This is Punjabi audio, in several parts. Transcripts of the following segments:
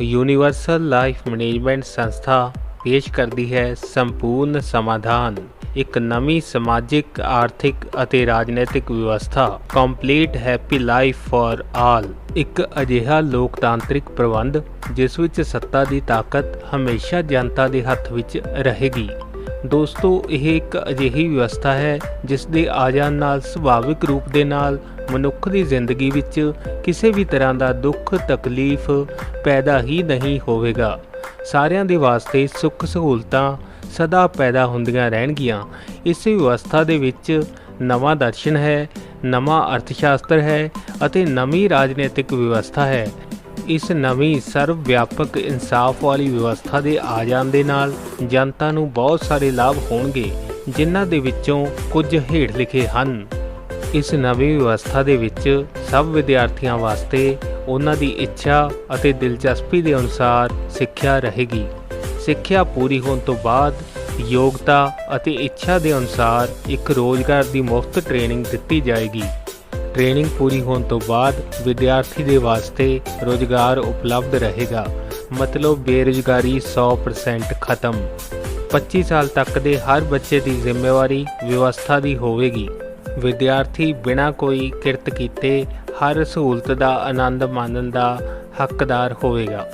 यूनिवर्सल लाइफ मैनेजमेंट संस्था पेश करती है संपूर्ण समाधान, एक नवी समाजिक आर्थिक ਅਤੇ ਰਾਜਨੀਤਿਕ ਵਿਵਸਥਾ complete happy life for all. ਇੱਕ ਅਜਿਹਾ ਲੋਕਤਾਂਤਰਿਕ ਪ੍ਰਬੰਧ ਜਿਸ ਵਿੱਚ ਸੱਤਾ ਦੀ ਤਾਕਤ ਹਮੇਸ਼ਾ ਜਨਤਾ ਦੇ ਹੱਥ ਵਿੱਚ ਰਹੇਗੀ। ਦੋਸਤੋ, ਇਹ ਇੱਕ ਅਜਿਹੀ ਵਿਵਸਥਾ ਹੈ ਜਿਸ ਦੇ ਆ ਜਾਣ ਨਾਲ ਸੁਭਾਵਿਕ ਰੂਪ ਦੇ ਨਾਲ ਮਨੁੱਖ ਦੀ ਜ਼ਿੰਦਗੀ ਵਿੱਚ ਕਿਸੇ ਵੀ ਤਰ੍ਹਾਂ ਦਾ ਦੁੱਖ ਤਕਲੀਫ ਪੈਦਾ ਹੀ ਨਹੀਂ ਹੋਵੇਗਾ। ਸਾਰਿਆਂ ਦੇ ਵਾਸਤੇ ਸੁੱਖ ਸਹੂਲਤਾਂ ਸਦਾ ਪੈਦਾ ਹੁੰਦੀਆਂ ਰਹਿਣਗੀਆਂ। ਇਸ ਵਿਵਸਥਾ ਦੇ ਵਿੱਚ ਨਵਾਂ ਦਰਸ਼ਨ ਹੈ, ਨਵਾਂ ਅਰਥ ਸ਼ਾਸਤਰ ਹੈ ਅਤੇ ਨਵੀਂ ਰਾਜਨੀਤਿਕ ਵਿਵਸਥਾ ਹੈ। ਇਸ ਨਵੀਂ ਸਰਵ ਵਿਆਪਕ ਇਨਸਾਫ ਵਾਲੀ ਵਿਵਸਥਾ ਦੇ ਆ ਜਾਣ ਦੇ ਨਾਲ ਜਨਤਾ ਨੂੰ ਬਹੁਤ ਸਾਰੇ ਲਾਭ ਹੋਣਗੇ, ਜਿਨ੍ਹਾਂ ਦੇ ਵਿੱਚੋਂ ਕੁਝ ਹੇਠ ਲਿਖੇ ਹਨ। ਇਸ ਨਵੀਂ ਵਿਵਸਥਾ ਦੇ ਵਿੱਚ ਸਭ ਵਿਦਿਆਰਥੀਆਂ ਵਾਸਤੇ ਉਹਨਾਂ ਦੀ ਇੱਛਾ ਅਤੇ ਦਿਲਚਸਪੀ ਦੇ ਅਨੁਸਾਰ ਸਿੱਖਿਆ ਰਹੇਗੀ। ਸਿੱਖਿਆ ਪੂਰੀ ਹੋਣ ਤੋਂ ਬਾਅਦ ਯੋਗਤਾ ਅਤੇ ਇੱਛਾ ਦੇ ਅਨੁਸਾਰ ਇੱਕ ਰੋਜ਼ਗਾਰ ਦੀ ਮੁਫਤ ਟ੍ਰੇਨਿੰਗ ਦਿੱਤੀ ਜਾਏਗੀ। ਟ੍ਰੇਨਿੰਗ ਪੂਰੀ ਹੋਣ ਤੋਂ ਬਾਅਦ ਵਿਦਿਆਰਥੀ ਦੇ ਵਾਸਤੇ ਰੋਜ਼ਗਾਰ ਉਪਲਬਧ ਰਹੇਗਾ, ਮਤਲਬ ਬੇਰੁਜ਼ਗਾਰੀ 100% ਖਤਮ। 25 ਸਾਲ ਤੱਕ ਦੇ ਹਰ ਬੱਚੇ ਦੀ ਜ਼ਿੰਮੇਵਾਰੀ ਵਿਵਸਥਾ ਦੀ ਹੋਵੇਗੀ। ਵਿਦਿਆਰਥੀ ਬਿਨਾਂ ਕੋਈ ਕਿਰਤ ਕੀਤੇ ਹਰ ਸਹੂਲਤ ਦਾ ਆਨੰਦ ਮਾਣਨ ਦਾ ਹੱਕਦਾਰ ਹੋਵੇਗਾ।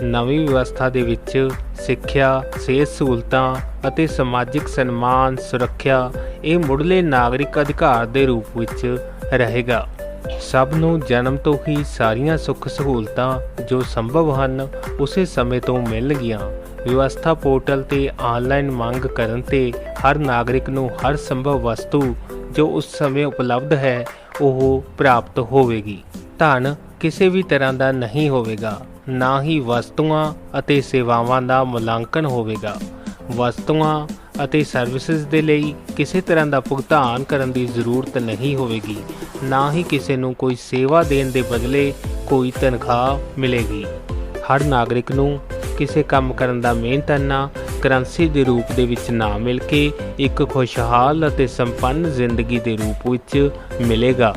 ਨਵੀਂ ਵਿਵਸਥਾ ਦੇ ਵਿੱਚ ਸਿੱਖਿਆ, ਸਿਹਤ ਸਹੂਲਤਾਂ ਅਤੇ ਸਮਾਜਿਕ ਸਨਮਾਨ ਸੁਰੱਖਿਆ ਇਹ ਮੁੱਢਲੇ ਨਾਗਰਿਕ ਅਧਿਕਾਰ ਦੇ ਰੂਪ ਵਿੱਚ ਰਹੇਗਾ। ਸਭ ਨੂੰ ਜਨਮ ਤੋਂ ਹੀ ਸਾਰੀਆਂ ਸੁੱਖ ਸਹੂਲਤਾਂ ਜੋ ਸੰਭਵ ਹਨ ਉਸੇ ਸਮੇਂ ਤੋਂ ਮਿਲਣਗੀਆਂ। ਵਿਵਸਥਾ ਪੋਰਟਲ ਤੇ ਆਨਲਾਈਨ ਮੰਗ ਕਰਨ ਤੇ ਹਰ ਨਾਗਰਿਕ ਨੂੰ ਹਰ ਸੰਭਵ ਵਸਤੂ ਜੋ ਉਸ ਸਮੇਂ ਉਪਲਬਧ ਹੈ ਉਹ ਪ੍ਰਾਪਤ ਹੋਵੇਗੀ। ਧਨ ਕਿਸੇ ਵੀ ਤਰ੍ਹਾਂ ਦਾ ਨਹੀਂ ਹੋਵੇਗਾ, ਨਾ ਹੀ ਵਸਤੂਆਂ ਅਤੇ ਸੇਵਾਵਾਂ ਦਾ ਮੁਲਾਂਕਣ ਹੋਵੇਗਾ। ਵਸਤੂਆਂ ਅਤੇ ਸਰਵਿਸਿਜ਼ ਦੇ ਲਈ ਕਿਸੇ ਤਰ੍ਹਾਂ ਦਾ ਭੁਗਤਾਨ ਕਰਨ ਦੀ ਜ਼ਰੂਰਤ ਨਹੀਂ ਹੋਵੇਗੀ, ਨਾ ਹੀ ਕਿਸੇ ਨੂੰ ਕੋਈ ਸੇਵਾ ਦੇਣ ਦੇ ਬਦਲੇ ਕੋਈ ਤਨਖਾਹ ਮਿਲੇਗੀ। ਹਰ ਨਾਗਰਿਕ ਨੂੰ ਕਿਸੇ ਕੰਮ ਕਰਨ ਦਾ ਮਿਹਨਤਾਨਾ ਕਰੰਸੀ ਦੇ ਰੂਪ ਦੇ ਵਿੱਚ ਨਾ ਮਿਲ ਕੇ ਇੱਕ ਖੁਸ਼ਹਾਲ ਅਤੇ ਸੰਪੰਨ ਜ਼ਿੰਦਗੀ ਦੇ ਰੂਪ ਵਿੱਚ ਮਿਲੇਗਾ।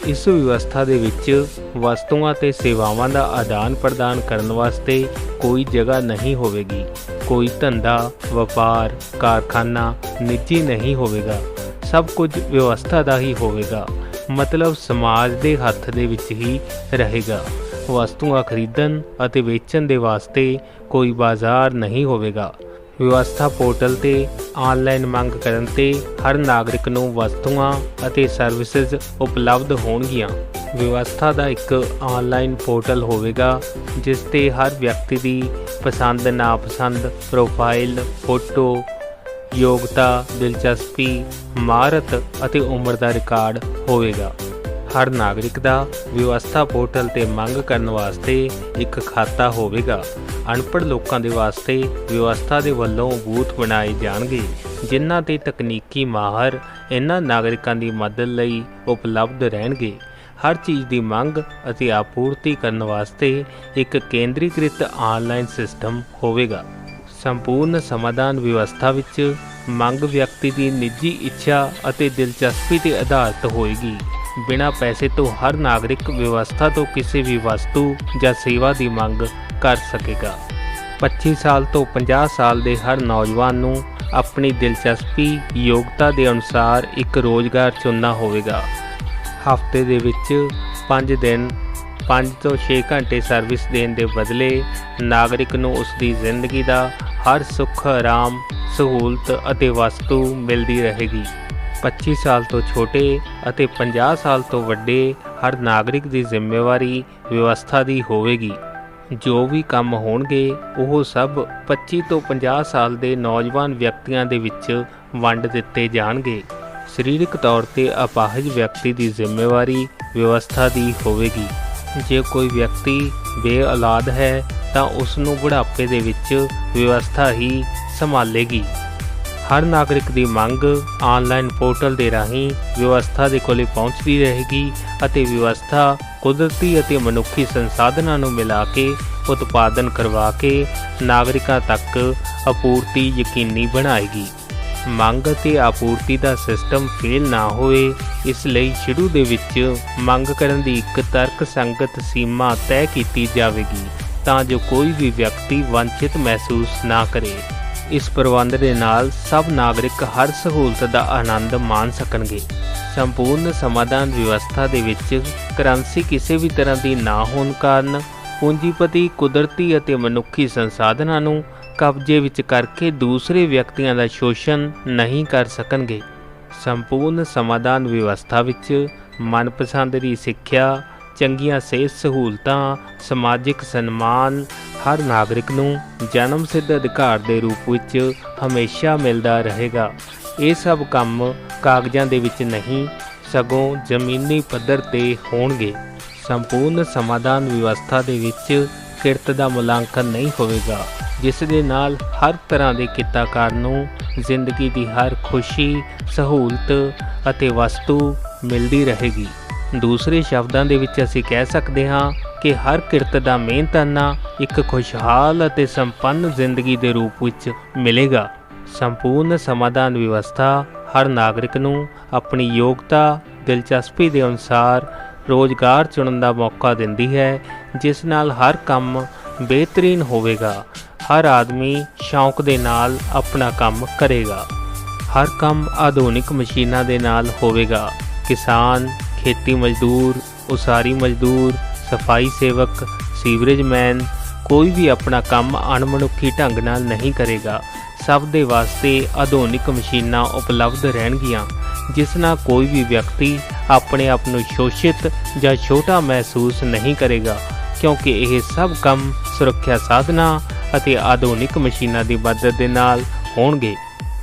ਇਸ ਵਿਵਸਥਾ ਦੇ ਵਿੱਚ ਵਸਤੂਆਂ ਅਤੇ ਸੇਵਾਵਾਂ ਦਾ ਆਦਾਨ ਪ੍ਰਦਾਨ ਕਰਨ ਵਾਸਤੇ ਕੋਈ ਜਗ੍ਹਾ ਨਹੀਂ ਹੋਵੇਗੀ। ਕੋਈ ਧੰਦਾ, ਵਪਾਰ, ਕਾਰਖਾਨਾ ਨਿੱਜੀ ਨਹੀਂ ਹੋਵੇਗਾ। ਸਭ ਕੁਝ ਵਿਵਸਥਾ ਦਾ ਹੀ ਹੋਵੇਗਾ, ਮਤਲਬ ਸਮਾਜ ਦੇ ਹੱਥ ਦੇ ਵਿੱਚ ਹੀ ਰਹੇਗਾ। ਵਸਤੂਆਂ ਖਰੀਦਣ ਅਤੇ ਵੇਚਣ ਦੇ ਵਾਸਤੇ ਕੋਈ ਬਾਜ਼ਾਰ ਨਹੀਂ ਹੋਵੇਗਾ। ਵਿਵਸਥਾ ਪੋਰਟਲ ਤੇ ਆਨਲਾਈਨ ਮੰਗ ਕਰਨ ਤੇ ਹਰ ਨਾਗਰਿਕ ਨੂੰ ਵਸਤੂਆਂ ਅਤੇ ਸਰਵਿਸਿਜ਼ ਉਪਲਬਧ ਹੋਣਗੀਆਂ। ਵਿਵਸਥਾ ਦਾ ਇੱਕ ਆਨਲਾਈਨ ਪੋਰਟਲ ਹੋਵੇਗਾ ਜਿਸ ਤੇ ਹਰ ਵਿਅਕਤੀ ਦੀ ਪਸੰਦ ਨਾਪਸੰਦ, ਪ੍ਰੋਫਾਈਲ, ਫੋਟੋ, ਯੋਗਤਾ, ਦਿਲਚਸਪੀ, ਮਹਾਰਤ ਅਤੇ ਉਮਰ ਦਾ ਰਿਕਾਰਡ ਹੋਵੇਗਾ। ਹਰ ਨਾਗਰਿਕ ਦਾ ਵਿਵਸਥਾ ਪੋਰਟਲ ਤੇ ਮੰਗ ਕਰਨ ਵਾਸਤੇ ਇੱਕ ਖਾਤਾ ਹੋਵੇਗਾ। ਅਨਪੜ੍ਹ ਲੋਕਾਂ ਦੇ ਵਾਸਤੇ ਵਿਵਸਥਾ ਦੇ ਵੱਲੋਂ ਬੂਥ ਬਣਾਏ ਜਾਣਗੇ, ਜਿਨ੍ਹਾਂ ਤੇ ਤਕਨੀਕੀ ਮਾਹਰ ਇਹਨਾਂ ਨਾਗਰਿਕਾਂ ਦੀ ਮਦਦ ਲਈ ਉਪਲਬਧ ਰਹਿਣਗੇ। ਹਰ ਚੀਜ਼ ਦੀ ਮੰਗ ਅਤੇ ਆਪੂਰਤੀ ਕਰਨ ਵਾਸਤੇ ਇੱਕ ਕੇਂਦਰੀਕ੍ਰਿਤ ਆਨਲਾਈਨ ਸਿਸਟਮ ਹੋਵੇਗਾ। ਸੰਪੂਰਨ ਸਮਾਧਾਨ ਵਿਵਸਥਾ ਵਿੱਚ ਮੰਗ ਵਿਅਕਤੀ ਦੀ ਨਿੱਜੀ ਇੱਛਾ ਅਤੇ ਦਿਲਚਸਪੀ ਤੇ ਆਧਾਰਿਤ ਹੋਏਗੀ। ਬਿਨਾਂ ਪੈਸੇ ਤੋਂ ਹਰ ਨਾਗਰਿਕ ਵਿਵਸਥਾ ਤੋਂ ਕਿਸੇ ਵੀ ਵਸਤੂ ਜਾਂ ਸੇਵਾ ਦੀ ਮੰਗ ਕਰ ਸਕੇਗਾ। 25 ਸਾਲ ਤੋਂ 50 ਸਾਲ ਦੇ ਹਰ ਨੌਜਵਾਨ ਨੂੰ ਆਪਣੀ ਦਿਲਚਸਪੀ, ਯੋਗਤਾ ਦੇ ਅਨੁਸਾਰ ਇੱਕ ਰੋਜ਼ਗਾਰ ਚੁਣਨਾ ਹੋਵੇਗਾ। ਹਫ਼ਤੇ ਦੇ ਵਿੱਚ 5 ਦਿਨ 5 ਤੋਂ 6 ਘੰਟੇ ਸਰਵਿਸ ਦੇਣ ਦੇ ਬਦਲੇ ਨਾਗਰਿਕ ਨੂੰ ਉਸ ਦੀ ਜ਼ਿੰਦਗੀ ਦਾ ਹਰ ਸੁੱਖ, ਆਰਾਮ, ਸਹੂਲਤ ਅਤੇ ਵਸਤੂ ਮਿਲਦੀ ਰਹੇਗੀ। 25 ਸਾਲ ਤੋਂ ਛੋਟੇ ਅਤੇ 50 ਸਾਲ ਤੋਂ ਵੱਡੇ ਹਰ ਨਾਗਰਿਕ ਦੀ ਜ਼ਿੰਮੇਵਾਰੀ ਵਿਵਸਥਾ ਦੀ ਹੋਵੇਗੀ। ਜੋ ਵੀ ਕੰਮ ਹੋਣਗੇ ਉਹ ਸਭ 25 ਤੋਂ 50 ਸਾਲ ਦੇ ਨੌਜਵਾਨ ਵਿਅਕਤੀਆਂ ਦੇ ਵਿੱਚ ਵੰਡ ਦਿੱਤੇ ਜਾਣਗੇ। ਸਰੀਰਕ ਤੌਰ ਤੇ ਅਪਾਹਜ ਵਿਅਕਤੀ ਦੀ ਜ਼ਿੰਮੇਵਾਰੀ ਵਿਵਸਥਾ ਦੀ ਹੋਵੇਗੀ। ਜੇ ਕੋਈ ਵਿਅਕਤੀ ਬੇਔਲਾਦ ਹੈ ਤਾਂ ਉਸ ਨੂੰ ਬੁਢਾਪੇ ਦੇ ਵਿੱਚ ਵਿਵਸਥਾ ਹੀ ਸੰਭਾਲੇਗੀ। ਹਰ ਨਾਗਰਿਕ ਦੀ ਮੰਗ ਆਨਲਾਈਨ ਪੋਰਟਲ ਦੇ ਰਾਹੀਂ ਵਿਵਸਥਾ ਦੇ ਕੋਲੇ ਪਹੁੰਚਦੀ ਰਹੇਗੀ ਅਤੇ ਵਿਵਸਥਾ ਕੁਦਰਤੀ ਅਤੇ ਮਨੁੱਖੀ ਸੰਸਾਧਨਾਂ ਨੂੰ ਮਿਲਾ ਕੇ ਉਤਪਾਦਨ ਕਰਵਾ ਕੇ ਨਾਗਰਿਕਾਂ ਤੱਕ ਆਪੂਰਤੀ ਯਕੀਨੀ ਬਣਾਏਗੀ। ਮੰਗ ਅਤੇ ਆਪੂਰਤੀ ਦਾ ਸਿਸਟਮ ਫੇਲ ਨਾ ਹੋਵੇ, ਇਸ ਲਈ ਸ਼ੁਰੂ ਦੇ ਵਿੱਚ ਮੰਗ ਕਰਨ ਦੀ ਇੱਕ ਤਰਕ ਸੰਗਤ ਸੀਮਾ ਤੈਅ ਕੀਤੀ ਜਾਵੇਗੀ। ਤਾਂ ਜੋ ਕੋਈ ਵੀ ਵਿਅਕਤੀ ਵੰਚਿਤ ਮਹਿਸੂਸ ਨਾ ਕਰੇ। ਇਸ ਪ੍ਰਬੰਧ ਦੇ ਨਾਲ ਸਭ ਨਾਗਰਿਕ ਹਰ ਸਹੂਲਤ ਦਾ ਆਨੰਦ ਮਾਣ ਸਕਣਗੇ। ਸੰਪੂਰਨ ਸਮਾਧਾਨ ਵਿਵਸਥਾ ਦੇ ਵਿੱਚ ਕਰੰਸੀ ਕਿਸੇ ਵੀ ਤਰ੍ਹਾਂ ਦੀ ਨਾ ਹੋਣ ਕਾਰਨ ਪੂੰਜੀਪਤੀ ਕੁਦਰਤੀ ਅਤੇ ਮਨੁੱਖੀ ਸੰਸਾਧਨਾਂ ਨੂੰ ਕਬਜ਼ੇ ਵਿੱਚ ਕਰਕੇ ਦੂਸਰੇ ਵਿਅਕਤੀਆਂ ਦਾ ਸ਼ੋਸ਼ਣ ਨਹੀਂ ਕਰ ਸਕਣਗੇ। ਸੰਪੂਰਨ ਸਮਾਧਾਨ ਵਿਵਸਥਾ ਵਿੱਚ ਮਨਪਸੰਦ ਦੀ ਸਿੱਖਿਆ, ਚੰਗੀਆਂ ਸਿਹਤ ਸਹੂਲਤਾਂ, ਸਮਾਜਿਕ ਸਨਮਾਨ ਹਰ ਨਾਗਰਿਕ ਨੂੰ ਜਨਮ ਸਿੱਧ ਅਧਿਕਾਰ ਦੇ ਰੂਪ ਵਿੱਚ ਹਮੇਸ਼ਾ ਮਿਲਦਾ ਰਹੇਗਾ। ਇਹ ਸਭ ਕੰਮ ਕਾਗਜ਼ਾਂ ਦੇ ਵਿੱਚ ਨਹੀਂ ਸਗੋਂ ਜ਼ਮੀਨੀ ਪੱਧਰ ਤੇ ਹੋਣਗੇ। ਸੰਪੂਰਨ ਸਮਾਧਾਨ ਵਿਵਸਥਾ ਦੇ ਵਿੱਚ ਕਿਰਤ ਦਾ ਮੁਲਾਂਕਣ ਨਹੀਂ ਹੋਵੇਗਾ, ਜਿਸ ਦੇ ਨਾਲ ਹਰ ਤਰ੍ਹਾਂ ਦੇ ਕਿੱਤਾਕਾਰ ਨੂੰ ਜ਼ਿੰਦਗੀ ਦੀ ਹਰ ਖੁਸ਼ੀ, ਸਹੂਲਤ ਅਤੇ ਵਸਤੂ ਮਿਲਦੀ ਰਹੇਗੀ। ਦੂਸਰੇ ਸ਼ਬਦਾਂ ਦੇ ਵਿੱਚ ਅਸੀਂ ਕਹਿ ਸਕਦੇ ਹਾਂ ਕਿ ਹਰ ਕਿਰਤ ਦਾ ਮਿਹਨਤਾਨਾ ਇੱਕ ਖੁਸ਼ਹਾਲ ਅਤੇ ਸੰਪੰਨ ਜ਼ਿੰਦਗੀ ਦੇ ਰੂਪ ਵਿੱਚ ਮਿਲੇਗਾ। ਸੰਪੂਰਨ ਸਮਾਧਾਨ ਵਿਵਸਥਾ ਹਰ ਨਾਗਰਿਕ ਨੂੰ ਆਪਣੀ ਯੋਗਤਾ, ਦਿਲਚਸਪੀ ਦੇ ਅਨੁਸਾਰ ਰੋਜ਼ਗਾਰ ਚੁਣਨ ਦਾ ਮੌਕਾ ਦਿੰਦੀ ਹੈ, ਜਿਸ ਨਾਲ ਹਰ ਕੰਮ ਬਿਹਤਰੀਨ ਹੋਵੇਗਾ। ਹਰ ਆਦਮੀ ਸ਼ੌਂਕ ਦੇ ਨਾਲ ਆਪਣਾ ਕੰਮ ਕਰੇਗਾ। ਹਰ ਕੰਮ ਆਧੁਨਿਕ ਮਸ਼ੀਨਾਂ ਦੇ ਨਾਲ ਹੋਵੇਗਾ। ਕਿਸਾਨ, ਖੇਤੀ ਮਜ਼ਦੂਰ, ਉਸਾਰੀ ਮਜ਼ਦੂਰ, ਸਫਾਈ ਸੇਵਕ, ਸੀਵਰੇਜ ਮੈਨ ਕੋਈ ਵੀ ਆਪਣਾ ਕੰਮ ਅਣਮਨੁੱਖੀ ਢੰਗ ਨਾਲ ਨਹੀਂ ਕਰੇਗਾ। ਸਭ ਦੇ ਵਾਸਤੇ ਆਧੁਨਿਕ ਮਸ਼ੀਨਾਂ ਉਪਲਬਧ ਰਹਿਣਗੀਆਂ, ਜਿਸ ਨਾਲ ਕੋਈ ਵੀ ਵਿਅਕਤੀ ਆਪਣੇ ਆਪ ਨੂੰ ਸ਼ੋਸ਼ਿਤ ਜਾਂ ਛੋਟਾ ਮਹਿਸੂਸ ਨਹੀਂ ਕਰੇਗਾ, ਕਿਉਂਕਿ ਇਹ ਸਭ ਕੰਮ ਸੁਰੱਖਿਆ ਸਾਧਨਾਂ ਅਤੇ ਆਧੁਨਿਕ ਮਸ਼ੀਨਾਂ ਦੀ ਮਦਦ ਦੇ ਨਾਲ ਹੋਣਗੇ।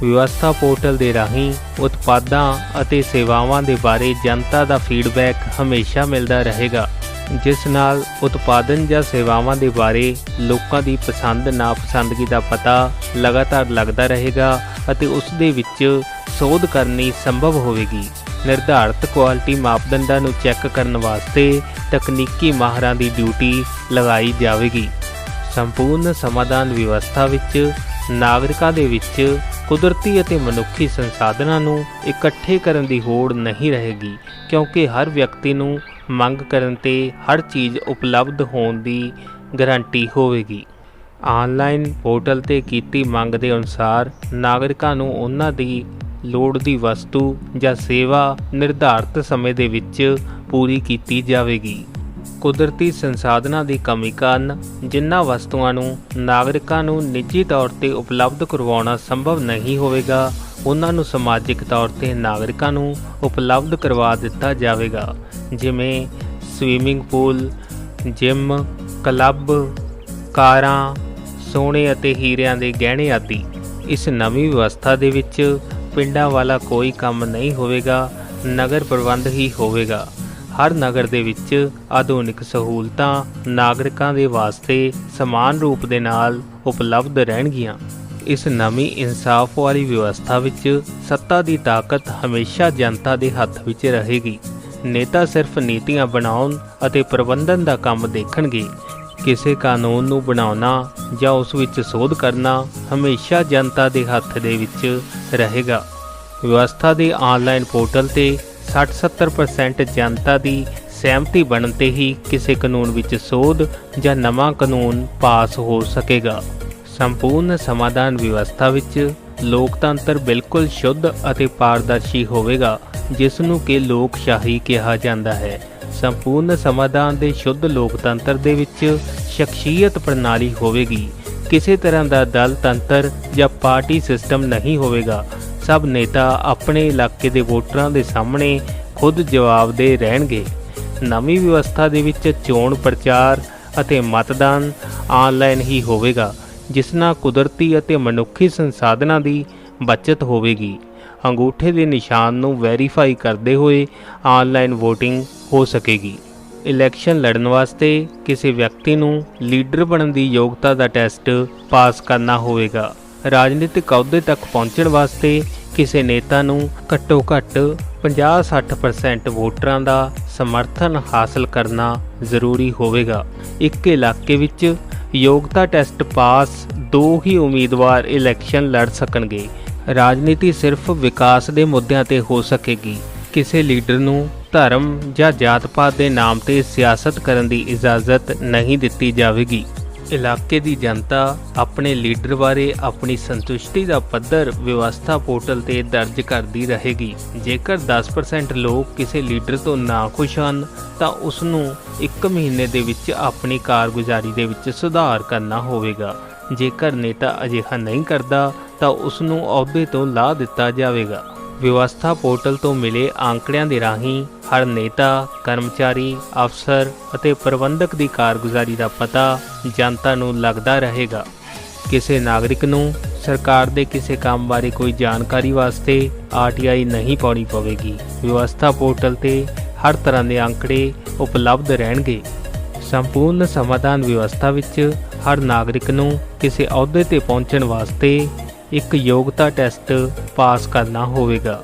ਵਿਵਸਥਾ ਪੋਰਟਲ ਦੇ ਰਾਹੀਂ ਉਤਪਾਦਾਂ ਅਤੇ ਸੇਵਾਵਾਂ ਦੇ ਬਾਰੇ ਜਨਤਾ ਦਾ ਫੀਡਬੈਕ ਹਮੇਸ਼ਾ ਮਿਲਦਾ ਰਹੇਗਾ, ਜਿਸ ਨਾਲ ਉਤਪਾਦਨ ਜਾਂ ਸੇਵਾਵਾਂ ਦੇ ਬਾਰੇ ਲੋਕਾਂ ਦੀ ਪਸੰਦ ਨਾਪਸੰਦਗੀ ਦਾ ਪਤਾ ਲਗਾਤਾਰ ਲੱਗਦਾ ਰਹੇਗਾ ਅਤੇ ਉਸ ਦੇ ਵਿੱਚ ਸੋਧ ਕਰਨੀ ਸੰਭਵ ਹੋਵੇਗੀ। ਨਿਰਧਾਰਤ ਕੁਆਲਿਟੀ ਮਾਪਦੰਡਾਂ ਨੂੰ ਚੈੱਕ ਕਰਨ ਵਾਸਤੇ ਤਕਨੀਕੀ ਮਾਹਰਾਂ ਦੀ ਡਿਊਟੀ ਲਗਾਈ ਜਾਵੇਗੀ। ਸੰਪੂਰਨ ਸਮਾਧਾਨ ਵਿਵਸਥਾ ਵਿੱਚ ਨਾਗਰਿਕਾਂ ਦੇ ਵਿੱਚ ਕੁਦਰਤੀ ਅਤੇ ਮਨੁੱਖੀ ਸੰਸਾਧਨਾਂ ਨੂੰ ਇਕੱਠੇ ਕਰਨ ਦੀ ਹੋੜ ਨਹੀਂ ਰਹੇਗੀ, ਕਿਉਂਕਿ ਹਰ ਵਿਅਕਤੀ ਨੂੰ ਮੰਗ ਕਰਨ ਤੇ ਹਰ ਚੀਜ਼ ਉਪਲਬਧ ਹੋਣ ਦੀ ਗਾਰੰਟੀ ਹੋਵੇਗੀ। ਆਨਲਾਈਨ ਪੋਰਟਲ ਤੇ ਕੀਤੀ ਮੰਗ ਦੇ ਅਨੁਸਾਰ ਨਾਗਰਿਕਾਂ ਨੂੰ ਉਹਨਾਂ ਦੀ ਲੋੜ ਦੀ ਵਸਤੂ ਜਾਂ ਸੇਵਾ ਨਿਰਧਾਰਤ ਸਮੇਂ ਦੇ ਵਿੱਚ ਪੂਰੀ ਕੀਤੀ ਜਾਵੇਗੀ। ਕੁਦਰਤੀ ਸੰਸਾਧਨਾਂ ਦੀ ਕਮੀ ਕਾਰਨ ਜਿਨ੍ਹਾਂ ਵਸਤੂਆਂ ਨੂੰ ਨਾਗਰਿਕਾਂ ਨੂੰ ਨਿੱਜੀ ਤੌਰ ਤੇ ਉਪਲਬਧ ਕਰਵਾਉਣਾ ਸੰਭਵ ਨਹੀਂ ਹੋਵੇਗਾ, ਉਹਨਾਂ ਨੂੰ ਸਮਾਜਿਕ ਤੌਰ ਤੇ ਨਾਗਰਿਕਾਂ ਨੂੰ ਉਪਲਬਧ ਕਰਵਾ ਦਿੱਤਾ ਜਾਵੇਗਾ, ਜਿਵੇਂ ਸਵੀਮਿੰਗ ਪੂਲ, ਜਿਮ, ਕਲੱਬ, ਕਾਰਾਂ, ਸੋਨੇ ਅਤੇ ਹੀਰਿਆਂ ਦੇ ਗਹਿਣੇ ਆਦਿ। ਇਸ ਨਵੀਂ ਵਿਵਸਥਾ ਦੇ ਵਿੱਚ ਪਿੰਡਾਂ ਵਾਲਾ ਕੋਈ ਕੰਮ ਨਹੀਂ ਹੋਵੇਗਾ, ਨਗਰ ਪ੍ਰਬੰਧ ਹੀ ਹੋਵੇਗਾ। ਹਰ ਨਗਰ ਦੇ ਵਿੱਚ ਆਧੁਨਿਕ ਸਹੂਲਤਾਂ ਨਾਗਰਿਕਾਂ ਦੇ ਵਾਸਤੇ ਸਮਾਨ ਰੂਪ ਦੇ ਨਾਲ ਉਪਲਬਧ ਰਹਿਣਗੀਆਂ। ਇਸ ਨਵੀਂ ਇਨਸਾਫ ਵਾਲੀ ਵਿਵਸਥਾ ਵਿੱਚ ਸੱਤਾ ਦੀ ਤਾਕਤ ਹਮੇਸ਼ਾ ਜਨਤਾ ਦੇ ਹੱਥ ਵਿੱਚ ਰਹੇਗੀ। ਨੇਤਾ ਸਿਰਫ ਨੀਤੀਆਂ ਬਣਾਉਣ ਅਤੇ ਪ੍ਰਬੰਧਨ ਦਾ ਕੰਮ ਦੇਖਣਗੇ। ਕਿਸੇ ਕਾਨੂੰਨ ਨੂੰ ਬਣਾਉਣਾ ਜਾਂ ਉਸ ਵਿੱਚ ਸੋਧ ਕਰਨਾ ਹਮੇਸ਼ਾ ਜਨਤਾ ਦੇ ਹੱਥ ਦੇ ਵਿੱਚ ਰਹੇਗਾ। ਵਿਵਸਥਾ ਦੇ ਆਨਲਾਈਨ ਪੋਰਟਲ ਤੇ 60-70% ਜਨਤਾ ਦੀ ਸਹਿਮਤੀ ਬਣਨ ਤੇ ਹੀ ਕਿਸੇ ਕਾਨੂੰਨ ਵਿੱਚ ਸੋਧ ਜਾਂ ਨਵਾਂ ਕਾਨੂੰਨ ਪਾਸ ਹੋ ਸਕੇਗਾ। ਸੰਪੂਰਨ ਸਮਾਧਾਨ ਵਿਵਸਥਾ ਵਿੱਚ ਲੋਕਤੰਤਰ ਬਿਲਕੁਲ ਸ਼ੁੱਧ ਅਤੇ ਪਾਰਦਰਸ਼ੀ ਹੋਵੇਗਾ, ਜਿਸ ਨੂੰ ਕਿ ਲੋਕਸ਼ਾਹੀ ਕਿਹਾ ਜਾਂਦਾ ਹੈ। ਸੰਪੂਰਨ ਸਮਾਧਾਨ ਦੇ ਸ਼ੁੱਧ ਲੋਕਤੰਤਰ ਦੇ ਵਿੱਚ ਸ਼ਖਸੀਅਤ ਪ੍ਰਣਾਲੀ ਹੋਵੇਗੀ। ਕਿਸੇ ਤਰ੍ਹਾਂ ਦਾ ਦਲ ਤੰਤਰ ਜਾਂ ਪਾਰਟੀ ਸਿਸਟਮ ਨਹੀਂ ਹੋਵੇਗਾ। ਸਭ ਨੇਤਾ ਆਪਣੇ ਇਲਾਕੇ ਦੇ ਵੋਟਰਾਂ ਦੇ ਸਾਹਮਣੇ ਖੁਦ ਜਵਾਬਦੇਹ ਰਹਿਣਗੇ। ਨਵੀਂ ਵਿਵਸਥਾ ਦੇ ਵਿੱਚ ਚੋਣ ਪ੍ਰਚਾਰ ਅਤੇ ਮਤਦਾਨ ਆਨਲਾਈਨ ਹੀ ਹੋਵੇਗਾ, ਜਿਸ ਨਾਲ ਕੁਦਰਤੀ ਅਤੇ ਮਨੁੱਖੀ ਸੰਸਾਧਨਾਂ ਦੀ ਬਚਤ ਹੋਵੇਗੀ। ਅੰਗੂਠੇ ਦੇ ਨਿਸ਼ਾਨ ਨੂੰ ਵੈਰੀਫਾਈ ਕਰਦੇ ਹੋਏ ਆਨਲਾਈਨ ਵੋਟਿੰਗ ਹੋ ਸਕੇਗੀ। ਇਲੈਕਸ਼ਨ ਲੜਨ ਵਾਸਤੇ ਕਿਸੇ ਵਿਅਕਤੀ ਨੂੰ ਲੀਡਰ ਬਣਨ ਦੀ ਯੋਗਤਾ ਦਾ ਟੈਸਟ ਪਾਸ ਕਰਨਾ ਹੋਵੇਗਾ। ਰਾਜਨੀਤਿਕ ਅਹੁਦੇ ਤੱਕ ਪਹੁੰਚਣ ਵਾਸਤੇ ਕਿਸੇ ਨੇਤਾ ਨੂੰ ਘੱਟੋ ਘੱਟ 50-60% ਵੋਟਰਾਂ ਦਾ ਸਮਰਥਨ ਹਾਸਲ ਕਰਨਾ ਜ਼ਰੂਰੀ ਹੋਵੇਗਾ। ਇੱਕ ਇਲਾਕੇ ਵਿੱਚ ਯੋਗਤਾ ਟੈਸਟ ਪਾਸ 2 ਹੀ ਉਮੀਦਵਾਰ ਇਲੈਕਸ਼ਨ ਲੜ ਸਕਣਗੇ। ਰਾਜਨੀਤੀ ਸਿਰਫ ਵਿਕਾਸ ਦੇ ਮੁੱਦਿਆਂ ਤੇ ਹੋ ਸਕੇਗੀ। ਕਿਸੇ ਲੀਡਰ ਨੂੰ ਧਰਮ ਜਾਂ ਜਾਤ ਪਾਤ ਦੇ ਨਾਮ ਤੇ ਸਿਆਸਤ ਕਰਨ ਦੀ ਇਜਾਜ਼ਤ ਨਹੀਂ ਦਿੱਤੀ ਜਾਵੇਗੀ। ਇਲਾਕੇ ਦੀ ਜਨਤਾ ਆਪਣੇ ਲੀਡਰ ਬਾਰੇ ਆਪਣੀ ਸੰਤੁਸ਼ਟੀ ਦਾ ਪੱਧਰ ਵਿਵਸਥਾ ਪੋਰਟਲ ਤੇ ਦਰਜ ਕਰਦੀ ਰਹੇਗੀ। ਜੇਕਰ 10% ਲੋਕ ਕਿਸੇ ਲੀਡਰ ਤੋਂ ਨਾਖੁਸ਼ ਹਨ ਤਾਂ ਉਸ ਨੂੰ 1 ਮਹੀਨੇ ਦੇ ਵਿੱਚ ਆਪਣੀ ਕਾਰਗੁਜ਼ਾਰੀ ਦੇ ਵਿੱਚ ਸੁਧਾਰ ਕਰਨਾ ਹੋਵੇਗਾ। ਜੇਕਰ ਨੇਤਾ ਅਜਿਹਾ ਨਹੀਂ ਕਰਦਾ ਤਾਂ ਉਸ ਨੂੰ ਅਹੁਦੇ ਤੋਂ ਲਾਹ ਦਿੱਤਾ ਜਾਵੇਗਾ। ਵਿਵਸਥਾ ਪੋਰਟਲ ਤੋਂ ਮਿਲੇ ਆંકੜਿਆਂ ਦੇ ਰਾਹੀਂ ਹਰ ਨੇਤਾ, ਕਰਮਚਾਰੀ, ਅਫਸਰ ਅਤੇ ਪ੍ਰਬੰਧਕ ਦੀ ਕਾਰਗੁਜ਼ਾਰੀ ਦਾ ਪਤਾ ਜਨਤਾ ਨੂੰ ਲੱਗਦਾ ਰਹੇਗਾ। ਕਿਸੇ ਨਾਗਰਿਕ ਨੂੰ ਸਰਕਾਰ ਦੇ ਕਿਸੇ ਕੰਮ ਬਾਰੇ ਕੋਈ ਜਾਣਕਾਰੀ ਵਾਸਤੇ RTI ਨਹੀਂ ਪਾਉਣੀ ਪਵੇਗੀ। ਵਿਵਸਥਾ ਪੋਰਟਲ ਤੇ ਹਰ ਤਰ੍ਹਾਂ ਦੇ ਆંકੜੇ ਉਪਲਬਧ ਰਹਿਣਗੇ। ਸੰਪੂਰਨ ਸਮਾਧਾਨ ਵਿਵਸਥਾ ਵਿੱਚ ਹਰ ਨਾਗਰਿਕ ਨੂੰ ਕਿਸੇ ਅਹੁਦੇ ਤੇ ਪਹੁੰਚਣ ਵਾਸਤੇ ਇੱਕ ਯੋਗਤਾ ਟੈਸਟ ਪਾਸ ਕਰਨਾ ਹੋਵੇਗਾ।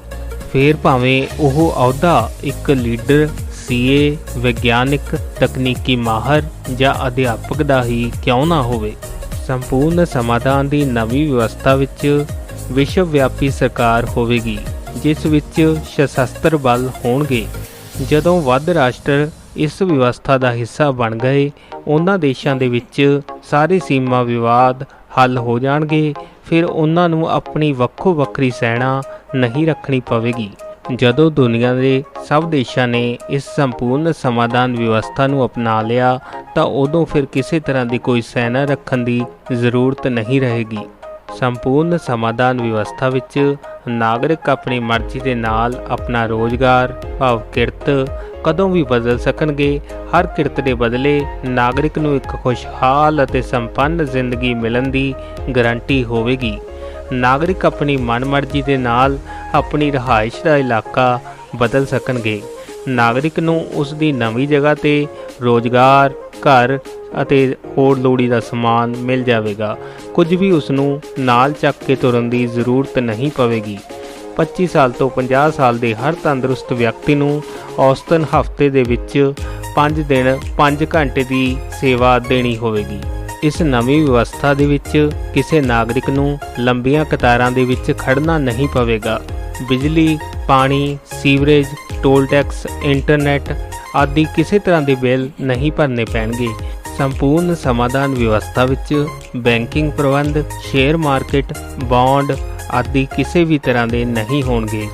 ਫਿਰ ਭਾਵੇਂ ਉਹ ਅਹੁਦਾ ਇੱਕ ਲੀਡਰ, CA, ਵਿਗਿਆਨਿਕ, ਤਕਨੀਕੀ ਮਾਹਰ ਜਾਂ ਅਧਿਆਪਕ ਦਾ ਹੀ ਕਿਉਂ ਨਾ ਹੋਵੇ। ਸੰਪੂਰਨ ਸਮਾਧਾਨ ਦੀ ਨਵੀਂ ਵਿਵਸਥਾ ਵਿੱਚ ਵਿਸ਼ਵ ਵਿਆਪੀ ਸਰਕਾਰ ਹੋਵੇਗੀ, ਜਿਸ ਵਿੱਚ ਸਸ਼ਸਤਰ ਬਲ ਹੋਣਗੇ। ਜਦੋਂ ਵੱਧ ਰਾਸ਼ਟਰ ਇਸ ਵਿਵਸਥਾ ਦਾ ਹਿੱਸਾ ਬਣ ਗਏ, ਉਹਨਾਂ ਦੇਸ਼ਾਂ ਦੇ ਵਿੱਚ ਸਾਰੇ ਸੀਮਾ ਵਿਵਾਦ ਹੱਲ ਹੋ ਜਾਣਗੇ। ਫਿਰ ਉਹਨਾਂ ਨੂੰ ਆਪਣੀ ਵੱਖੋ ਵੱਖਰੀ ਸੈਨਾ ਨਹੀਂ ਰੱਖਣੀ ਪਵੇਗੀ। ਜਦੋਂ ਦੁਨੀਆ ਦੇ ਸਭ ਦੇਸ਼ਾਂ ਨੇ ਇਸ ਸੰਪੂਰਨ ਸਮਾਧਾਨ ਵਿਵਸਥਾ ਨੂੰ ਅਪਣਾ ਲਿਆ ਤਾਂ ਉਦੋਂ ਫਿਰ ਕਿਸੇ ਤਰ੍ਹਾਂ ਦੀ ਕੋਈ ਸੈਨਾ ਰੱਖਣ ਦੀ ਜ਼ਰੂਰਤ ਨਹੀਂ ਰਹੇਗੀ। ਸੰਪੂਰਨ ਸਮਾਧਾਨ ਵਿਵਸਥਾ ਵਿੱਚ ਨਾਗਰਿਕ ਆਪਣੀ ਮਰਜ਼ੀ ਦੇ ਨਾਲ ਆਪਣਾ ਰੋਜ਼ਗਾਰ ਭਾਵ ਕਿਰਤ ਕਦੋਂ ਵੀ ਬਦਲ ਸਕਣਗੇ। ਹਰ ਕਿਰਤ ਦੇ ਬਦਲੇ ਨਾਗਰਿਕ ਨੂੰ ਇੱਕ ਖੁਸ਼ਹਾਲ ਅਤੇ ਸੰਪੰਨ ਜ਼ਿੰਦਗੀ ਮਿਲਣ ਦੀ ਗਾਰੰਟੀ ਹੋਵੇਗੀ। ਨਾਗਰਿਕ ਆਪਣੀ ਮਨਮਰਜ਼ੀ ਦੇ ਨਾਲ ਆਪਣੀ ਰਿਹਾਇਸ਼ ਦਾ ਇਲਾਕਾ ਬਦਲ ਸਕਣਗੇ। ਨਾਗਰਿਕ ਨੂੰ ਉਸ ਦੀ ਨਵੀਂ ਜਗ੍ਹਾ ਤੇ ਰੋਜ਼ਗਾਰ, ਘਰ ਅਤੇ ਹੋਰ ਲੋੜੀਂਦਾ ਸਮਾਨ ਮਿਲ ਜਾਵੇਗਾ। ਕੁਝ ਵੀ ਉਸ ਨੂੰ ਨਾਲ ਚੱਕ ਕੇ ਤੁਰਨ ਦੀ ਜ਼ਰੂਰਤ ਨਹੀਂ ਪਵੇਗੀ। 25 ਸਾਲ ਤੋਂ 50 ਸਾਲ ਦੇ ਹਰ ਤੰਦਰੁਸਤ ਵਿਅਕਤੀ ਨੂੰ ਔਸਤਨ ਹਫ਼ਤੇ ਦੇ ਵਿੱਚ 5 ਦਿਨ 5 ਘੰਟੇ ਦੀ ਸੇਵਾ ਦੇਣੀ ਹੋਵੇਗੀ। ਇਸ ਨਵੀਂ ਵਿਵਸਥਾ ਦੇ ਵਿੱਚ ਕਿਸੇ ਨਾਗਰਿਕ ਨੂੰ ਲੰਬੀਆਂ ਕਤਾਰਾਂ ਦੇ ਵਿੱਚ ਖੜਨਾ ਨਹੀਂ ਪਵੇਗਾ। ਬਿਜਲੀ, ਪਾਣੀ, ਸੀਵਰੇਜ, ਟੋਲ ਟੈਕਸ, ਇੰਟਰਨੈਟ ਆਦਿ ਕਿਸੇ ਤਰ੍ਹਾਂ ਦੇ ਬਿੱਲ ਨਹੀਂ ਭਰਨੇ ਪੈਣਗੇ। ਸੰਪੂਰਨ ਸਮਾਧਾਨ ਵਿਵਸਥਾ ਵਿੱਚ ਬੈਂਕਿੰਗ ਪ੍ਰਬੰਧ, ਸ਼ੇਅਰ ਮਾਰਕੀਟ, ਬੌਂਡ ਆਦਿ ਕਿਸੇ ਵੀ ਤਰ੍ਹਾਂ ਦੇ ਨਹੀਂ ਹੋਣਗੇ।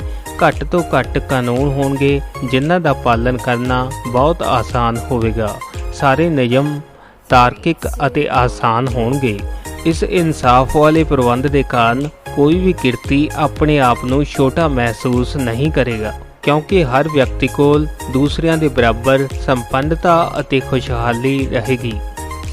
ਘੱਟ ਤੋਂ ਘੱਟ ਕਾਨੂੰਨ ਹੋਣਗੇ ਜਿਨ੍ਹਾਂ ਦਾ ਪਾਲਣ ਕਰਨਾ ਬਹੁਤ ਆਸਾਨ ਹੋਵੇਗਾ। ਸਾਰੇ ਨਿਯਮ ਤਾਰਕਿਕ ਅਤੇ ਆਸਾਨ ਹੋਣਗੇ। ਇਸ ਇਨਸਾਫ ਵਾਲੇ ਪ੍ਰਬੰਧ ਦੇ ਕਾਰਨ ਕੋਈ ਵੀ ਕਿਰਤੀ ਆਪਣੇ ਆਪ ਨੂੰ ਛੋਟਾ ਮਹਿਸੂਸ ਨਹੀਂ ਕਰੇਗਾ, ਕਿਉਂਕਿ ਹਰ ਵਿਅਕਤੀ ਕੋਲ ਦੂਸਰਿਆਂ ਦੇ ਬਰਾਬਰ ਸੰਪੰਨਤਾ ਅਤੇ ਖੁਸ਼ਹਾਲੀ ਰਹੇਗੀ।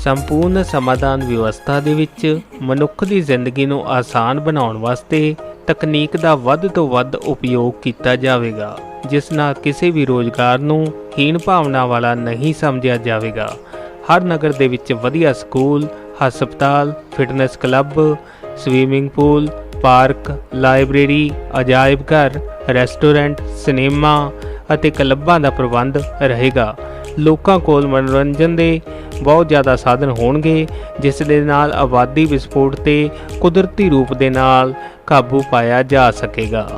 ਸੰਪੂਰਨ ਸਮਾਧਾਨ ਵਿਵਸਥਾ ਦੇ ਵਿੱਚ ਮਨੁੱਖ ਦੀ ਜ਼ਿੰਦਗੀ ਨੂੰ ਆਸਾਨ ਬਣਾਉਣ ਵਾਸਤੇ ਤਕਨੀਕ ਦਾ ਵੱਧ ਤੋਂ ਵੱਧ ਉਪਯੋਗ ਕੀਤਾ ਜਾਵੇਗਾ, ਜਿਸ ਨਾਲ ਕਿਸੇ ਵੀ ਰੋਜ਼ਗਾਰ ਨੂੰ ਹੀਣ ਭਾਵਨਾ ਵਾਲਾ ਨਹੀਂ ਸਮਝਿਆ ਜਾਵੇਗਾ। ਹਰ ਨਗਰ ਦੇ ਵਿੱਚ ਵਧੀਆ ਸਕੂਲ, ਹਸਪਤਾਲ, fitness club, swimming pool, park, library, ਅਜਾਇਬ ਘਰ, ਰੈਸਟੋਰੈਂਟ, ਸਿਨੇਮਾ ਅਤੇ ਕਲੱਬਾਂ ਦਾ ਪ੍ਰਬੰਧ ਰਹੇਗਾ। ਲੋਕਾਂ ਕੋਲ ਮਨੋਰੰਜਨ ਦੇ ਬਹੁਤ ਜ਼ਿਆਦਾ ਸਾਧਨ ਹੋਣਗੇ, ਜਿਸ ਦੇ ਨਾਲ ਆਬਾਦੀ ਵਿਸਫੋਟ ਤੇ ਕੁਦਰਤੀ ਰੂਪ ਦੇ ਨਾਲ ਕਾਬੂ ਪਾਇਆ ਜਾ ਸਕੇਗਾ।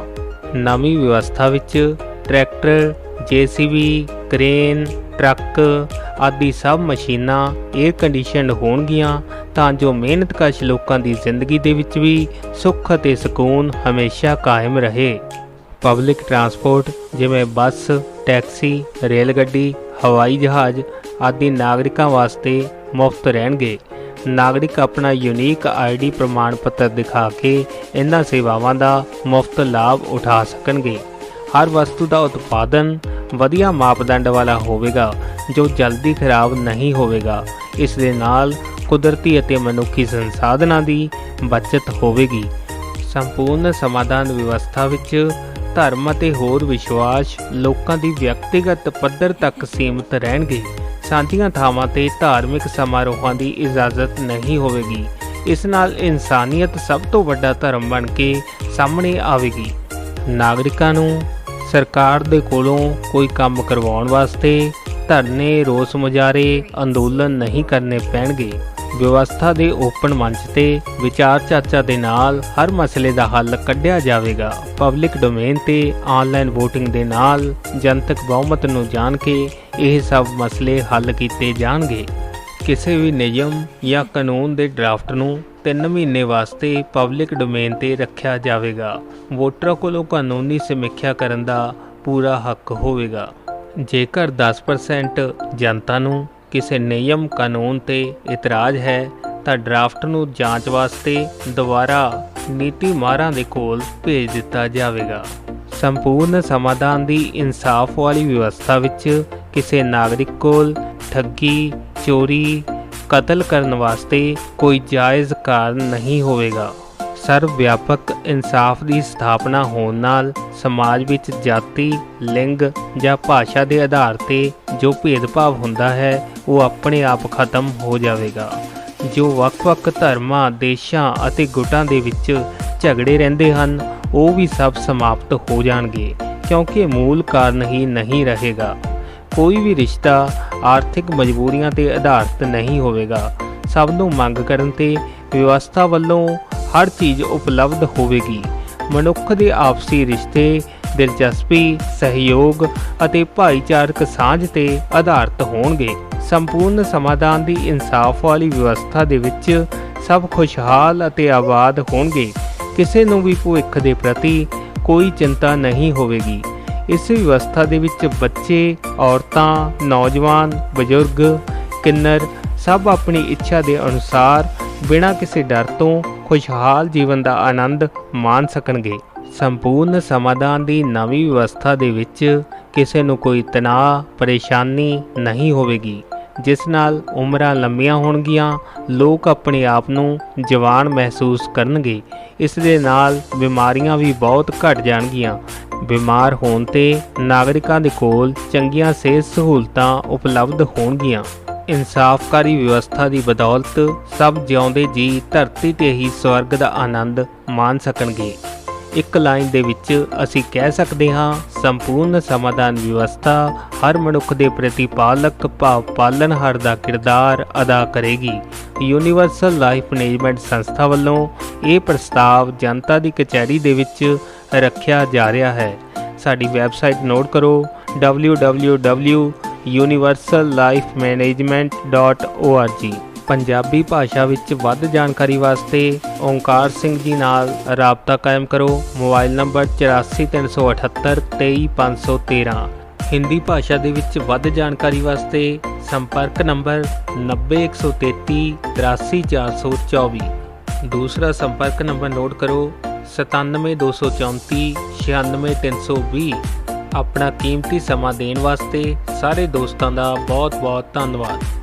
ਨਵੀਂ ਵਿਵਸਥਾ ਵਿੱਚ ਟਰੈਕਟਰ, JCB, ਕ੍ਰੇਨ, ਟਰੱਕ ਆਦਿ ਸਭ ਮਸ਼ੀਨਾਂ ਏਅਰ ਕੰਡੀਸ਼ਨਡ ਹੋਣਗੀਆਂ ਤਾਂ ਜੋ ਮਿਹਨਤਕਸ਼ ਲੋਕਾਂ ਦੀ ਜ਼ਿੰਦਗੀ ਦੇ ਵਿੱਚ ਵੀ ਸੁੱਖ ਅਤੇ ਸਕੂਨ ਹਮੇਸ਼ਾ ਕਾਇਮ ਰਹੇ। ਪਬਲਿਕ ਟਰਾਂਸਪੋਰਟ ਜਿਵੇਂ ਬੱਸ, ਟੈਕਸੀ, ਰੇਲ ਗੱਡੀ, ਹਵਾਈ ਜਹਾਜ਼ ਆਦਿ ਨਾਗਰਿਕਾਂ ਵਾਸਤੇ ਮੁਫਤ ਰਹਿਣਗੇ। ਨਾਗਰਿਕ ਆਪਣਾ ਯੂਨੀਕ ID ਪ੍ਰਮਾਣ ਪੱਤਰ ਦਿਖਾ ਕੇ ਇਹਨਾਂ ਸੇਵਾਵਾਂ ਦਾ ਮੁਫਤ ਲਾਭ ਉਠਾ ਸਕਣਗੇ। ਹਰ ਵਸਤੂ ਦਾ ਉਤਪਾਦਨ ਵਧੀਆ ਮਾਪਦੰਡ ਵਾਲਾ ਹੋਵੇਗਾ ਜੋ ਜਲਦੀ ਖਰਾਬ ਨਹੀਂ ਹੋਵੇਗਾ। ਇਸ ਦੇ ਨਾਲ ਕੁਦਰਤੀ ਅਤੇ ਮਨੁੱਖੀ ਸੰਸਾਧਨਾਂ ਦੀ ਬਚਤ ਹੋਵੇਗੀ। ਸੰਪੂਰਨ ਸਮਾਧਾਨ ਵਿਵਸਥਾ ਵਿੱਚ ਧਰਮ ਅਤੇ ਹੋਰ ਵਿਸ਼ਵਾਸ ਲੋਕਾਂ ਦੀ ਵਿਅਕਤੀਗਤ ਪੱਧਰ ਤੱਕ ਸੀਮਿਤ ਰਹਿਣਗੇ। ਸਾਂਝੀਆਂ ਥਾਵਾਂ ਤੇ ਧਾਰਮਿਕ ਸਮਾਰੋਹਾਂ ਦੀ ਇਜਾਜ਼ਤ ਨਹੀਂ ਹੋਵੇਗੀ। ਇਸ ਨਾਲ ਇਨਸਾਨੀਅਤ ਸਭ ਤੋਂ ਵੱਡਾ ਧਰਮ ਬਣ ਕੇ ਸਾਹਮਣੇ ਆਵੇਗੀ। ਨਾਗਰਿਕਾਂ ਨੂੰ ਸਰਕਾਰ ਦੇ ਕੋਲੋਂ ਕੋਈ ਕੰਮ ਕਰਵਾਉਣ ਵਾਸਤੇ ਧਰਨੇ, ਰੋਸ ਮੁਜ਼ਾਹਰੇ, ਅੰਦੋਲਨ ਨਹੀਂ ਕਰਨੇ ਪੈਣਗੇ। ਵਿਵਸਥਾ ਦੇ ਓਪਨ ਮੰਚ ਤੇ ਵਿਚਾਰ ਚਰਚਾ ਦੇ ਨਾਲ ਹਰ ਮਸਲੇ ਦਾ ਹੱਲ ਕੱਢਿਆ ਜਾਵੇਗਾ। ਪਬਲਿਕ ਡੋਮੇਨ ਤੇ ਆਨਲਾਈਨ VOTING ਦੇ ਨਾਲ ਜਨਤਕ ਬਹੁਮਤ ਨੂੰ ਜਾਣ ਕੇ ਇਹ ਸਭ ਮਸਲੇ ਹੱਲ ਕੀਤੇ ਜਾਣਗੇ। ਕਿਸੇ ਵੀ ਨਿਯਮ ਜਾਂ ਕਾਨੂੰਨ ਦੇ ਡਰਾਫਟ ਨੂੰ 3 ਮਹੀਨੇ ਵਾਸਤੇ ਪਬਲਿਕ ਡੋਮੇਨ ਤੇ ਰੱਖਿਆ ਜਾਵੇਗਾ। ਵੋਟਰਾਂ ਕੋਲੋਂ ਕਾਨੂੰਨੀ ਸਮੀਖਿਆ ਕਰਨ ਦਾ ਪੂਰਾ ਹੱਕ ਹੋਵੇਗਾ। ਜੇਕਰ 10% ਜਨਤਾ ਨੂੰ ਕਿਸੇ ਨਿਯਮ ਕਾਨੂੰਨ ਤੇ ਇਤਰਾਜ਼ ਹੈ ਤਾਂ ਡਰਾਫਟ ਨੂੰ ਜਾਂਚ ਵਾਸਤੇ ਦੁਬਾਰਾ ਨੀਤੀ ਮਾਹਰਾਂ ਦੇ ਕੋਲ ਭੇਜ ਦਿੱਤਾ ਜਾਵੇਗਾ। ਸੰਪੂਰਨ ਸਮਾਧਾਨ ਦੀ ਇਨਸਾਫ ਵਾਲੀ ਵਿਵਸਥਾ ਵਿੱਚ ਕਿਸੇ ਨਾਗਰਿਕ ਕੋਲ ਠੱਗੀ, ਚੋਰੀ, ਕਤਲ ਕਰਨ ਵਾਸਤੇ ਕੋਈ ਜਾਇਜ਼ ਕਾਰਨ ਨਹੀਂ ਹੋਵੇਗਾ। ਸਰਵ ਵਿਆਪਕ ਇਨਸਾਫ ਦੀ ਸਥਾਪਨਾ ਹੋਣ ਨਾਲ ਸਮਾਜ ਵਿੱਚ ਜਾਤੀ, ਲਿੰਗ ਜਾਂ ਭਾਸ਼ਾ ਦੇ ਆਧਾਰ ਤੇ ਜੋ ਭੇਦਭਾਵ ਹੁੰਦਾ ਹੈ ਉਹ ਆਪਣੇ ਆਪ ਖਤਮ ਹੋ ਜਾਵੇਗਾ। ਜੋ ਵੱਖ-ਵੱਖ ਧਰਮਾਂ, ਦੇਸ਼ਾਂ ਅਤੇ ਗੁੱਟਾਂ ਦੇ ਵਿੱਚ ਝਗੜੇ ਰਹਿੰਦੇ ਹਨ ਉਹ ਵੀ ਸਭ ਸਮਾਪਤ ਹੋ ਜਾਣਗੇ, ਕਿਉਂਕਿ ਮੂਲ ਕਾਰਨ ਹੀ ਨਹੀਂ ਰਹੇਗਾ। ਕੋਈ ਵੀ ਰਿਸ਼ਤਾ ਆਰਥਿਕ ਮਜਬੂਰੀਆਂ ਤੇ ਆਧਾਰਿਤ ਨਹੀਂ ਹੋਵੇਗਾ। ਸਭ ਨੂੰ ਮੰਗ ਕਰਨ ਤੇ ਵਿਵਸਥਾ ਵੱਲੋਂ ਹਰ ਚੀਜ਼ ਉਪਲਬਧ ਹੋਵੇਗੀ। ਮਨੁੱਖ ਦੇ ਆਪਸੀ ਰਿਸ਼ਤੇ ਦਿਲਚਸਪੀ, ਸਹਿਯੋਗ ਅਤੇ ਭਾਈਚਾਰਕ ਸਾਂਝ ਤੇ ਆਧਾਰਿਤ ਹੋਣਗੇ। ਸੰਪੂਰਨ ਸਮਾਧਾਨ ਦੀ ਇਨਸਾਫ ਵਾਲੀ ਵਿਵਸਥਾ ਦੇ ਵਿੱਚ ਸਭ ਖੁਸ਼ਹਾਲ ਅਤੇ ਆਬਾਦ ਹੋਣਗੇ। ਕਿਸੇ ਨੂੰ ਵੀ ਭਵਿੱਖ ਦੇ ਪ੍ਰਤੀ ਕੋਈ ਚਿੰਤਾ ਨਹੀਂ ਹੋਵੇਗੀ। ਇਸ ਵਿਵਸਥਾ ਦੇ ਵਿੱਚ ਬੱਚੇ, ਔਰਤਾਂ, ਨੌਜਵਾਨ, ਬਜ਼ੁਰਗ, ਕਿੰਨਰ ਸਭ ਆਪਣੀ ਇੱਛਾ ਦੇ ਅਨੁਸਾਰ ਬਿਨਾਂ ਕਿਸੇ ਡਰ ਤੋਂ ਖੁਸ਼ਹਾਲ ਜੀਵਨ ਦਾ ਆਨੰਦ ਮਾਣ ਸਕਣਗੇ। ਸੰਪੂਰਨ ਸਮਾਧਾਨ ਦੀ ਨਵੀਂ ਵਿਵਸਥਾ ਦੇ ਵਿੱਚ ਕਿਸੇ ਨੂੰ ਕੋਈ ਤਣਾਅ, ਪਰੇਸ਼ਾਨੀ ਨਹੀਂ ਹੋਵੇਗੀ, ਜਿਸ ਨਾਲ ਉਮਰਾਂ ਲੰਮੀਆਂ ਹੋਣਗੀਆਂ। ਲੋਕ ਆਪਣੇ ਆਪ ਨੂੰ ਜਵਾਨ ਮਹਿਸੂਸ ਕਰਨਗੇ। ਇਸ ਦੇ ਨਾਲ ਬਿਮਾਰੀਆਂ ਵੀ ਬਹੁਤ ਘਟ ਜਾਣਗੀਆਂ। ਬਿਮਾਰ ਹੋਣ ਤੇ ਨਾਗਰਿਕਾਂ ਦੇ ਕੋਲ ਚੰਗੀਆਂ ਸਿਹਤ ਸਹੂਲਤਾਂ ਉਪਲਬਧ ਹੋਣਗੀਆਂ। ਇਨਸਾਫਕਾਰੀ ਵਿਵਸਥਾ ਦੀ ਬਦੌਲਤ ਸਭ ਜਿਉਂਦੇ ਜੀ ਧਰਤੀ ਤੇ ਹੀ ਸਵਰਗ ਦਾ ਆਨੰਦ ਮਾਣ ਸਕਣਗੇ। ਇੱਕ ਲਾਈਨ ਦੇ ਵਿੱਚ ਅਸੀਂ ਕਹਿ ਸਕਦੇ ਹਾਂ, ਸੰਪੂਰਨ ਸਮਾਧਾਨ ਵਿਵਸਥਾ ਹਰ ਮਨੁੱਖ ਦੇ ਪ੍ਰਤੀ ਪਾਲਕ ਭਾਵ ਪਾਲਣਹਾਰ ਦਾ ਕਿਰਦਾਰ ਅਦਾ ਕਰੇਗੀ। ਯੂਨੀਵਰਸਲ ਲਾਈਫ ਮੈਨੇਜਮੈਂਟ ਸੰਸਥਾ ਵੱਲੋਂ ਇਹ ਪ੍ਰਸਤਾਵ ਜਨਤਾ ਦੀ ਕਚਹਿਰੀ ਦੇ ਵਿੱਚ ਰੱਖਿਆ ਜਾ ਰਿਹਾ ਹੈ। ਸਾਡੀ ਵੈਬਸਾਈਟ ਨੋਟ ਕਰੋ www.universallifemanagement.org। ਪੰਜਾਬੀ ਭਾਸ਼ਾ ਵਿੱਚ ਵੱਧ ਜਾਣਕਾਰੀ ਵਾਸਤੇ ਓਂਕਾਰ ਸਿੰਘ ਜੀ ਨਾਲ ਰਾਬਤਾ ਕਾਇਮ ਕਰੋ। Mobile number 84 378 23513। ਹਿੰਦੀ ਭਾਸ਼ਾ ਦੇ ਵਿੱਚ ਵੱਧ ਜਾਣਕਾਰੀ ਵਾਸਤੇ ਸੰਪਰਕ ਨੰਬਰ 90 133 83 424। ਦੂਸਰਾ ਸੰਪਰਕ ਨੰਬਰ ਨੋਟ ਕਰੋ 97 234 96 320। ਆਪਣਾ ਕੀਮਤੀ ਸਮਾਂ ਦੇਣ ਵਾਸਤੇ ਸਾਰੇ ਦੋਸਤਾਂ ਦਾ ਬਹੁਤ ਬਹੁਤ ਧੰਨਵਾਦ।